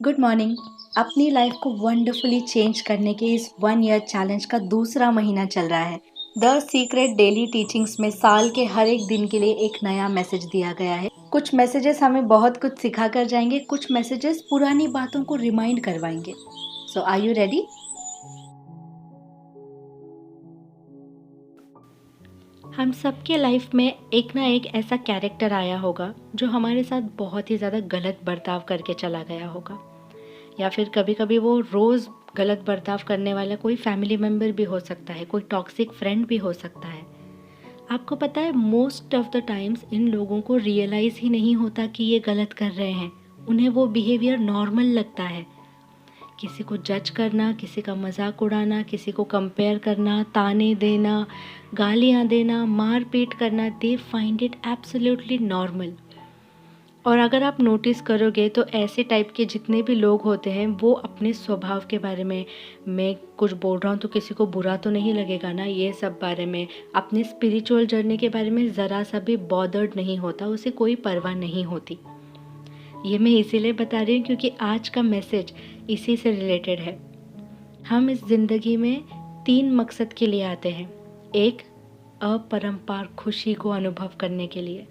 Good morning. अपनी life को wonderfully change करने के इस 1 ईयर चैलेंज का दूसरा महीना चल रहा है। द सीक्रेट डेली टीचिंग्स में साल के हर एक दिन के लिए एक नया मैसेज दिया गया है। कुछ मैसेजेस हमें बहुत कुछ सिखा कर जाएंगे, कुछ मैसेजेस पुरानी बातों को रिमाइंड करवाएंगे। सो आर यू रेडी? हम सबके लाइफ में एक ना एक ऐसा कैरेक्टर आया होगा जो हमारे साथ बहुत ही ज़्यादा गलत बर्ताव करके चला गया होगा, या फिर कभी कभी वो रोज़ गलत बर्ताव करने वाला कोई फैमिली मेम्बर भी हो सकता है, कोई टॉक्सिक फ्रेंड भी हो सकता है। आपको पता है most of the times in लोगों को रियलाइज़ ही नहीं होता कि ये गलत कर रहे हैं। उन्हें वो बिहेवियर नॉर्मल लगता है। किसी को जज करना, किसी का मजाक उड़ाना, किसी को कंपेयर करना, ताने देना, गालियाँ देना, मार पीट करना, they find it absolutely normal. और अगर आप नोटिस करोगे तो ऐसे टाइप के जितने भी लोग होते हैं वो अपने स्वभाव के बारे में, मैं कुछ बोल रहा हूँ तो किसी को बुरा तो नहीं लगेगा ना, ये सब बारे में, अपनी स्पिरिचुअल जर्नी के बारे में ज़रा सा भी बॉदर्ड नहीं होता, उसे कोई परवाह नहीं होती। ये मैं इसीलिए बता रही हूँ क्योंकि आज का मैसेज इसी से रिलेटेड है। हम इस ज़िंदगी में 3 मकसद के लिए आते हैं। एक, अपरंपार खुशी को अनुभव करने के लिए।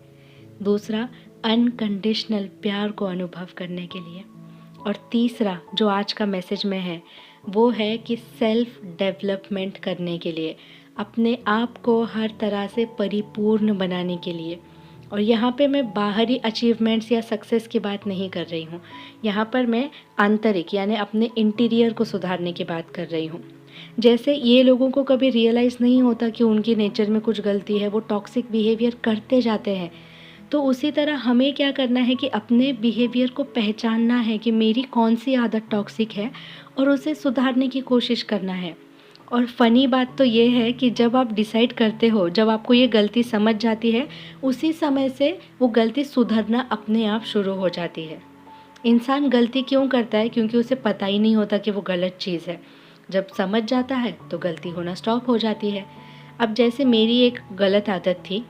दूसरा, अनकंडीशनल प्यार को अनुभव करने के लिए। और तीसरा जो आज का मैसेज में है वो है कि सेल्फ डेवलपमेंट करने के लिए, अपने आप को हर तरह से परिपूर्ण बनाने के लिए। और यहाँ पे मैं बाहरी अचीवमेंट्स या सक्सेस की बात नहीं कर रही हूँ, यहाँ पर मैं आंतरिक यानी अपने इंटीरियर को सुधारने की बात कर रही हूँ। जैसे ये लोगों को कभी रियलाइज़ नहीं होता कि उनकी नेचर में कुछ गलती है, वो टॉक्सिक बिहेवियर करते जाते हैं। तो उसी तरह हमें क्या करना है कि अपने बिहेवियर को पहचानना है कि मेरी कौन सी आदत टॉक्सिक है और उसे सुधारने की कोशिश करना है। और फ़नी बात तो ये है कि जब आप डिसाइड करते हो, जब आपको ये गलती समझ जाती है, उसी समय से वो गलती सुधरना अपने आप शुरू हो जाती है। इंसान गलती क्यों करता है? क्योंकि उसे पता ही नहीं होता कि वो गलत चीज़ है। जब समझ जाता है तो गलती होना स्टॉप हो जाती है। अब जैसे मेरी एक गलत आदत थी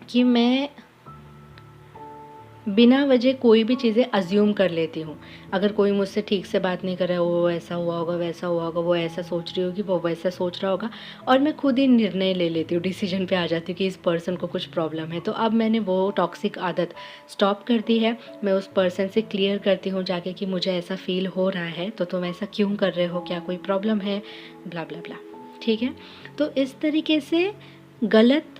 कि मैं बिना वजह कोई भी चीज़ें अज्यूम कर लेती हूँ। अगर कोई मुझसे ठीक से बात नहीं कर रहा है, वो ऐसा हुआ होगा, वैसा हुआ होगा, वो ऐसा सोच रही होगी, वो वैसा सोच रहा होगा, और मैं खुद ही निर्णय ले लेती हूँ, डिसीजन पे आ जाती हूँ कि इस पर्सन को कुछ प्रॉब्लम है। तो अब मैंने वो टॉक्सिक आदत स्टॉप कर दी है। मैं उस पर्सन से क्लियर करती हूँ जाके कि मुझे ऐसा फ़ील हो रहा है, तो तुम ऐसा क्यों कर रहे हो, क्या कोई प्रॉब्लम है, ब्ला ब्ला ब्ला। ठीक है? तो इस तरीके से गलत,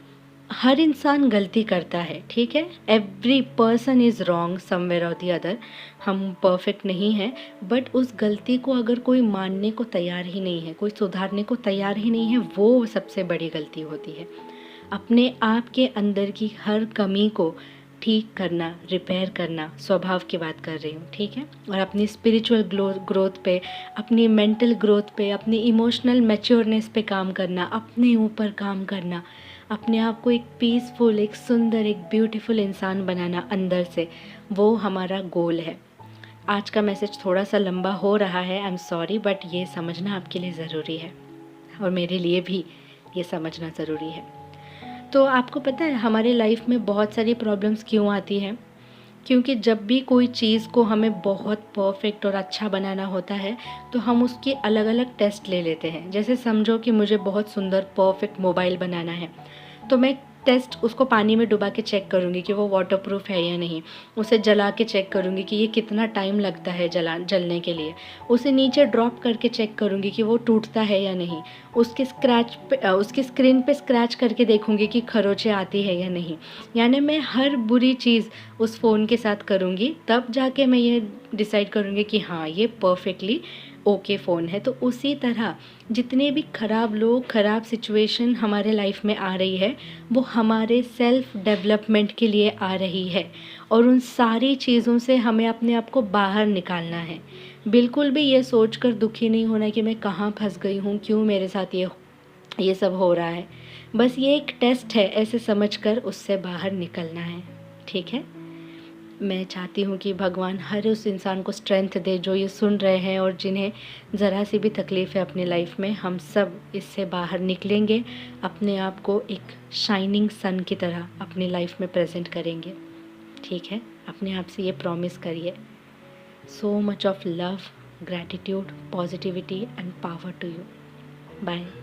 हर इंसान गलती करता है, ठीक है? Every person is wrong somewhere और दी अदर। हम परफेक्ट नहीं हैं, बट उस गलती को अगर कोई मानने को तैयार ही नहीं है, कोई सुधारने को तैयार ही नहीं है, वो सबसे बड़ी गलती होती है। अपने आप के अंदर की हर कमी को ठीक करना, रिपेयर करना, स्वभाव की बात कर रही हूँ, ठीक है? और अपनी स्पिरिचुअल ग्रोथ पे, अपनी मेंटल ग्रोथ पे, अपनी इमोशनल मैच्योरनेस पे काम करना, अपने ऊपर काम करना, अपने आप को एक पीसफुल, एक सुंदर, एक ब्यूटीफुल इंसान बनाना अंदर से, वो हमारा गोल है। आज का मैसेज थोड़ा सा लंबा हो रहा है, आई एम सॉरी, बट ये समझना आपके लिए ज़रूरी है और मेरे लिए भी ये समझना ज़रूरी है। तो आपको पता है हमारे लाइफ में बहुत सारी प्रॉब्लम्स क्यों आती हैं? क्योंकि जब भी कोई चीज़ को हमें बहुत परफेक्ट और अच्छा बनाना होता है तो हम उसके अलग अलग टेस्ट ले लेते हैं। जैसे समझो कि मुझे बहुत सुंदर परफेक्ट मोबाइल बनाना है, तो मैं टेस्ट उसको पानी में डुबा के चेक करूँगी कि वो वाटरप्रूफ है या नहीं। उसे जला के चेक करूँगी कि ये कितना टाइम लगता है जलने के लिए। उसे नीचे ड्रॉप करके चेक करूँगी कि वो टूटता है या नहीं। उसकी स्क्रीन पे स्क्रैच करके देखूँगी कि खरोंचें आती है या नहीं। यानी मैं हर बुरी चीज़ उस फ़ोन के साथ करूँगी, तब जाके मैं ये डिसाइड करूँगी कि हाँ, ये परफेक्टली ओके फ़ोन है। तो उसी तरह जितने भी ख़राब लोग, ख़राब सिचुएशन हमारे लाइफ में आ रही है, वो हमारे सेल्फ डेवलपमेंट के लिए आ रही है। और उन सारी चीज़ों से हमें अपने आप को बाहर निकालना है। बिल्कुल भी ये सोचकर दुखी नहीं होना कि मैं कहाँ फंस गई हूँ, क्यों मेरे साथ ये सब हो रहा है। बस ये एक टेस्ट है, ऐसे समझकर उससे बाहर निकलना है, ठीक है? मैं चाहती हूँ कि भगवान हर उस इंसान को स्ट्रेंथ दे जो ये सुन रहे हैं और जिन्हें ज़रा सी भी तकलीफ़ है अपनी लाइफ में। हम सब इससे बाहर निकलेंगे, अपने आप को एक शाइनिंग सन की तरह अपनी लाइफ में प्रेजेंट करेंगे, ठीक है? अपने आप से ये प्रॉमिस करिए। So much of love, gratitude, positivity and power to you. Bye.